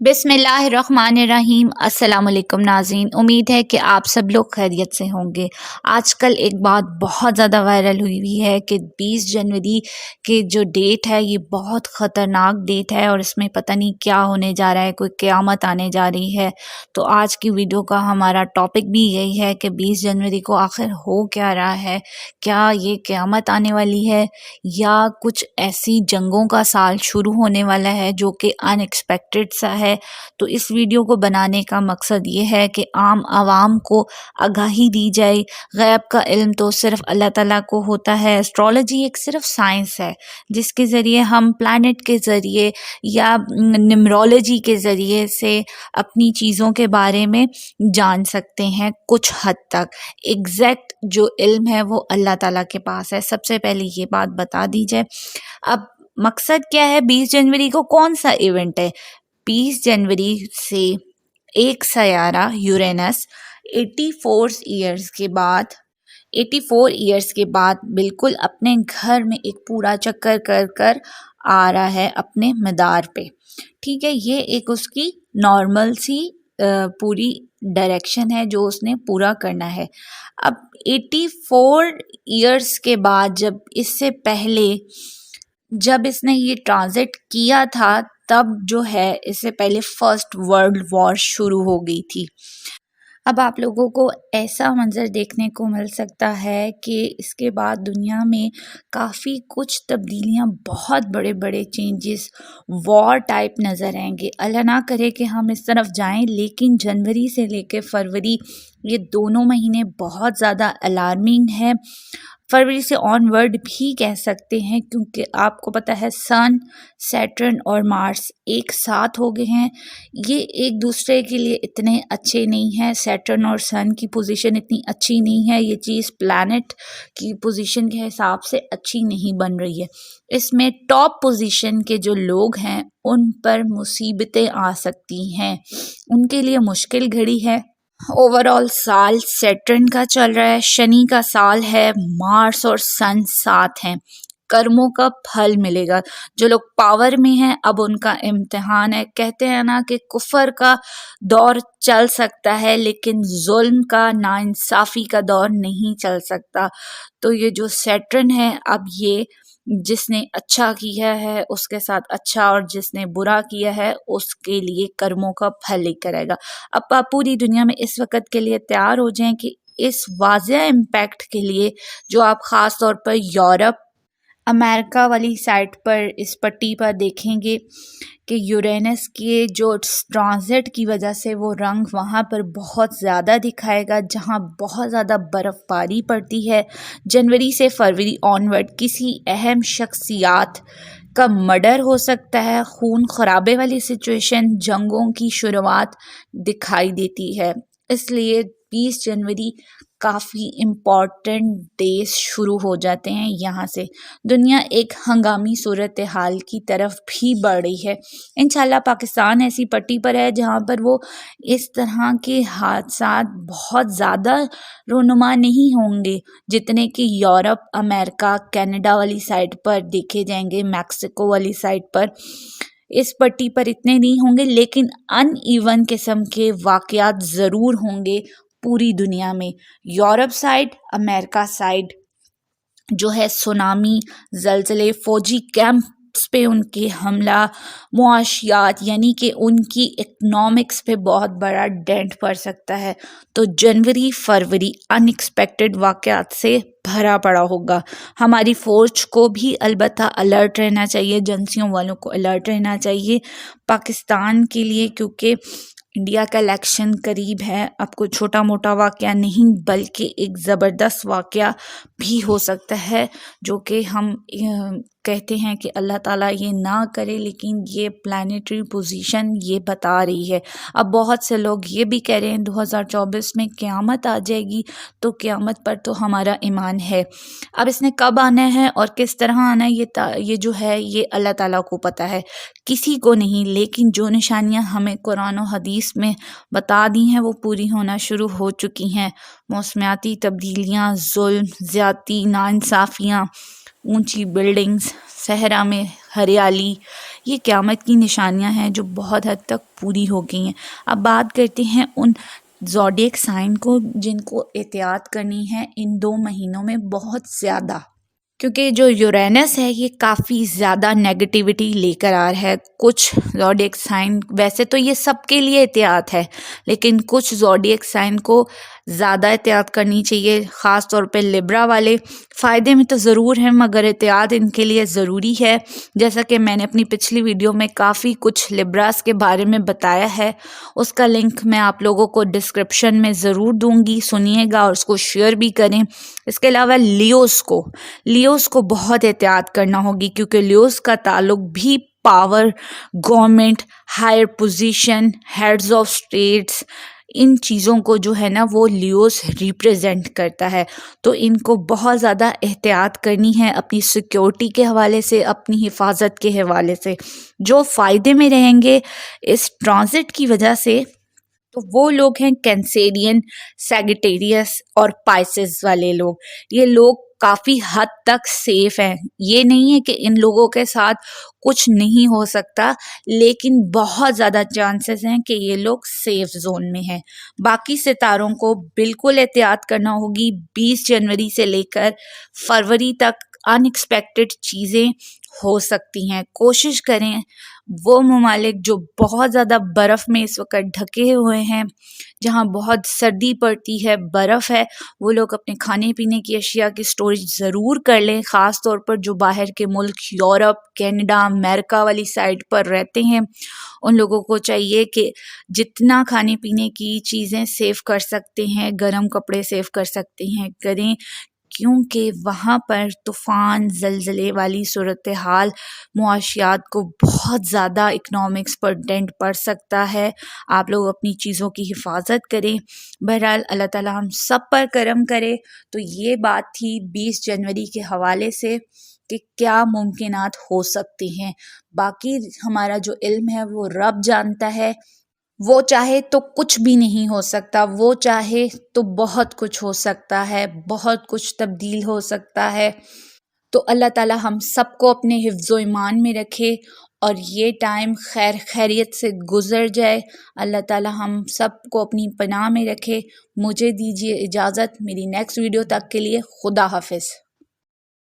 بسم اللہ الرحمن الرحیم۔ السلام علیکم ناظرین، امید ہے کہ آپ سب لوگ خیریت سے ہوں گے۔ آج کل ایک بات بہت زیادہ وائرل ہوئی ہے کہ 20 جنوری کے جو ڈیٹ ہے یہ بہت خطرناک ڈیٹ ہے اور اس میں پتہ نہیں کیا ہونے جا رہا ہے، کوئی قیامت آنے جا رہی ہے۔ تو آج کی ویڈیو کا ہمارا ٹاپک بھی یہی ہے کہ 20 جنوری کو آخر ہو کیا رہا ہے، کیا یہ قیامت آنے والی ہے یا کچھ ایسی جنگوں کا سال شروع ہونے والا ہے جو کہ ان ایکسپیکٹڈ سا ہے۔ تو اس ویڈیو کو بنانے کا مقصد یہ ہے کہ عام عوام کو آگاہی دی جائے۔ غیب کا علم تو صرف اللہ تعالیٰ کو ہوتا ہے۔ اسٹرالوجی ایک صرف سائنس ہے جس کے ذریعے ہم پلانٹ کے ذریعے یا نیمرولوجی کے ذریعے سے اپنی چیزوں کے بارے میں جان سکتے ہیں کچھ حد تک۔ ایگزیکٹ جو علم ہے وہ اللہ تعالیٰ کے پاس ہے۔ سب سے پہلے یہ بات بتا دی جائے۔ اب مقصد کیا ہے؟ 20 جنوری کو کون سا ایونٹ ہے؟ 20 جنوری سے ایک سیارہ یورینس 84 ایئرز کے بعد بالکل اپنے گھر میں ایک پورا چکر کر آ رہا ہے اپنے مدار پہ۔ ٹھیک ہے، یہ ایک اس کی نارمل سی پوری ڈائریکشن ہے جو اس نے پورا کرنا ہے۔ اب 84 ایئرز کے بعد اس سے پہلے جب اس نے یہ ٹرانزٹ کیا تھا تب جو ہے اس سے پہلے فرسٹ ورلڈ وار شروع ہو گئی تھی۔ اب آپ لوگوں کو ایسا منظر دیکھنے کو مل سکتا ہے کہ اس کے بعد دنیا میں کافی کچھ تبدیلیاں، بہت بڑے بڑے چینجز، وار ٹائپ نظر آئیں گے۔ اللہ نہ کرے کہ ہم اس طرف جائیں، لیکن جنوری سے لے کے فروری یہ دونوں مہینے بہت زیادہ الارمنگ ہے۔ فروری سے آن ورڈ بھی کہہ سکتے ہیں کیونکہ آپ کو پتہ ہے سن، سیٹرن اور مارس ایک ساتھ ہو گئے ہیں۔ یہ ایک دوسرے کے لیے اتنے اچھے نہیں ہیں۔ سیٹرن اور سن کی پوزیشن اتنی اچھی نہیں ہے۔ یہ چیز پلانٹ کی پوزیشن کے حساب سے اچھی نہیں بن رہی ہے۔ اس میں ٹاپ پوزیشن کے جو لوگ ہیں ان پر مصیبتیں آ سکتی ہیں، ان کے لیے مشکل گھڑی ہے۔ اوورال سال سیٹرن کا چل رہا ہے، شنی کا سال ہے، مارس اور سن ساتھ ہیں۔ کرموں کا پھل ملے گا۔ جو لوگ پاور میں ہیں اب ان کا امتحان ہے۔ کہتے ہیں نا کہ کفر کا دور چل سکتا ہے لیکن ظلم کا، ناانصافی کا دور نہیں چل سکتا۔ تو یہ جو سیٹرن ہے اب یہ جس نے اچھا کیا ہے اس کے ساتھ اچھا اور جس نے برا کیا ہے اس کے لیے کرموں کا پھل لے کر آئے گا۔ اب آپ پوری دنیا میں اس وقت کے لیے تیار ہو جائیں کہ اس واضح امپیکٹ کے لیے جو آپ خاص طور پر یورپ، امریکہ والی سائٹ پر اس پٹی پر دیکھیں گے کہ یورینس کے جو ٹرانزٹ کی وجہ سے وہ رنگ وہاں پر بہت زیادہ دکھائے گا جہاں بہت زیادہ برف باری پڑتی ہے۔ جنوری سے فروری آنورڈ کسی اہم شخصیات کا مرڈر ہو سکتا ہے، خون خرابے والی سچویشن، جنگوں کی شروعات دکھائی دیتی ہے۔ اس لیے 20 جنوری کافی امپورٹنٹ ڈیز شروع ہو جاتے ہیں۔ یہاں سے دنیا ایک ہنگامی صورتحال کی طرف بھی بڑھ رہی ہے۔ انشاءاللہ پاکستان ایسی پٹی پر ہے جہاں پر وہ اس طرح کے حادثات بہت زیادہ رونما نہیں ہوں گے جتنے کہ یورپ، امریکہ، کینیڈا والی سائٹ پر دیکھے جائیں گے، میکسیکو والی سائٹ پر۔ اس پٹی پر اتنے نہیں ہوں گے لیکن ان ایون قسم کے واقعات ضرور ہوں گے پوری دنیا میں۔ یورپ سائڈ، امریکہ سائڈ جو ہے سونامی، زلزلے، فوجی کیمپس پہ ان کے حملہ، معاشیات یعنی کہ ان کی اکنامکس پہ بہت بڑا ڈینٹ پڑ سکتا ہے۔ تو جنوری فروری ان ایکسپیکٹڈ واقعات سے بھرا پڑا ہوگا۔ ہماری فوج کو بھی البتہ الرٹ رہنا چاہیے، ایجنسیوں والوں کو الرٹ رہنا چاہیے پاکستان کے لیے، کیونکہ انڈیا کا الیکشن قریب ہے۔ اب کوئی چھوٹا موٹا واقعہ نہیں بلکہ ایک زبردست واقعہ بھی ہو سکتا ہے جو کہ ہم کہتے ہیں کہ اللہ تعالیٰ یہ نہ کرے، لیکن یہ پلانیٹری پوزیشن یہ بتا رہی ہے۔ اب بہت سے لوگ یہ بھی کہہ رہے ہیں 2024 میں قیامت آ جائے گی، تو قیامت پر تو ہمارا ایمان ہے۔ اب اس نے کب آنا ہے اور کس طرح آنا ہے یہ جو ہے یہ اللہ تعالیٰ کو پتہ ہے، کسی کو نہیں۔ لیکن جو نشانیاں ہمیں قرآن و حدیث میں بتا دی ہیں وہ پوری ہونا شروع ہو چکی ہیں۔ موسمیاتی تبدیلیاں، ظلم، زیادتی، ناانصافیاں، اونچی بلڈنگز، صحرا میں ہریالی، یہ قیامت کی نشانیاں ہیں جو بہت حد تک پوری ہو گئی ہیں۔ اب بات کرتے ہیں ان زوڈیک سائن کو جن کو احتیاط کرنی ہے ان 2 مہینوں میں بہت زیادہ، کیونکہ جو یورینس ہے یہ کافی زیادہ نیگیٹیوٹی لے کر آ رہا ہے۔ کچھ زوڈیک سائن، ویسے تو یہ سب کے لیے احتیاط ہے، لیکن کچھ زوڈیک سائن کو زیادہ احتیاط کرنی چاہیے، خاص طور پہ لیبرا والے۔ فائدے میں تو ضرور ہیں مگر احتیاط ان کے لیے ضروری ہے، جیسا کہ میں نے اپنی پچھلی ویڈیو میں کافی کچھ لیبراس کے بارے میں بتایا ہے، اس کا لنک میں آپ لوگوں کو ڈسکرپشن میں ضرور دوں گی، سنیے گا اور اس کو شیئر بھی کریں۔ اس کے علاوہ لیوز کو بہت احتیاط کرنا ہوگی، کیونکہ لیوز کا تعلق بھی power, government, higher position, heads of states, ان چیزوں کو جو ہے نا وہ لیوز ریپریزنٹ کرتا ہے۔ تو ان کو بہت زیادہ احتیاط کرنی ہے اپنی سیکیورٹی کے حوالے سے، اپنی حفاظت کے حوالے سے۔ جو فائدے میں رہیں گے اس ٹرانزٹ کی وجہ سے تو وہ لوگ ہیں کینسیرین، سیگیٹیریس اور پائسز والے لوگ۔ یہ لوگ کافی حد تک سیف ہیں، یہ نہیں ہے کہ ان لوگوں کے ساتھ کچھ نہیں ہو سکتا، لیکن بہت زیادہ چانسز ہیں کہ یہ لوگ سیف زون میں ہیں۔ باقی ستاروں کو بالکل احتیاط کرنا ہوگی۔ 20 جنوری سے لے کر فروری تک ان ایکسپیکٹڈ چیزیں ہو سکتی ہیں۔ کوشش کریں وہ ممالک جو بہت زیادہ برف میں اس وقت ڈھکے ہوئے ہیں، جہاں بہت سردی پڑتی ہے، برف ہے، وہ لوگ اپنے کھانے پینے کی اشیاء کی سٹوریج ضرور کر لیں، خاص طور پر جو باہر کے ملک یورپ، کینیڈا، امریکہ والی سائڈ پر رہتے ہیں۔ ان لوگوں کو چاہیے کہ جتنا کھانے پینے کی چیزیں سیو کر سکتے ہیں، گرم کپڑے سیو کر سکتے ہیں کریں، کیونکہ وہاں پر طوفان، زلزلے والی صورتحال معاشیات کو بہت زیادہ اکنامکس پر ڈینٹ پڑ سکتا ہے۔ آپ لوگ اپنی چیزوں کی حفاظت کریں۔ بہرحال اللہ تعالیٰ ہم سب پر کرم کرے۔ تو یہ بات تھی 20 جنوری کے حوالے سے کہ کیا ممکنات ہو سکتے ہیں۔ باقی ہمارا جو علم ہے وہ رب جانتا ہے، وہ چاہے تو کچھ بھی نہیں ہو سکتا، وہ چاہے تو بہت کچھ ہو سکتا ہے، بہت کچھ تبدیل ہو سکتا ہے۔ تو اللہ تعالیٰ ہم سب کو اپنے حفظ و ایمان میں رکھے اور یہ ٹائم خیر خیریت سے گزر جائے۔ اللہ تعالیٰ ہم سب کو اپنی پناہ میں رکھے۔ مجھے دیجیے اجازت، میری نیکسٹ ویڈیو تک کے لیے خدا حافظ۔